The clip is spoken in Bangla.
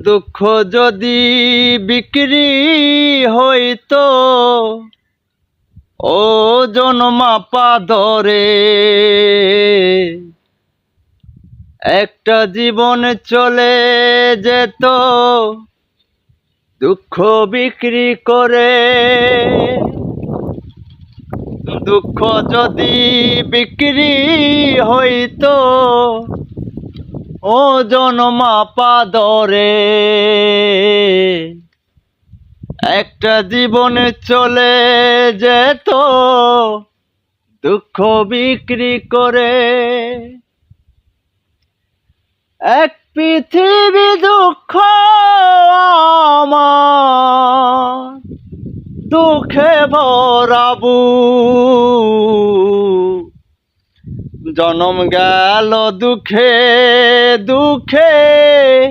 দুঃখ যদি বিক্রি হইতো ওজন মাপা ধরে, একটা জীবন চলে যেত দুঃখ বিক্রি করে। দুঃখ যদি বিক্রি হইতো ওজন মাপা ধরে, একটা জীবন চলে যেত দুঃখ বিক্রি করে। এক পৃথিবী দুঃখ আমার, দুঃখে ভরাবু, জনম গেল দুঃখে দুঃখে।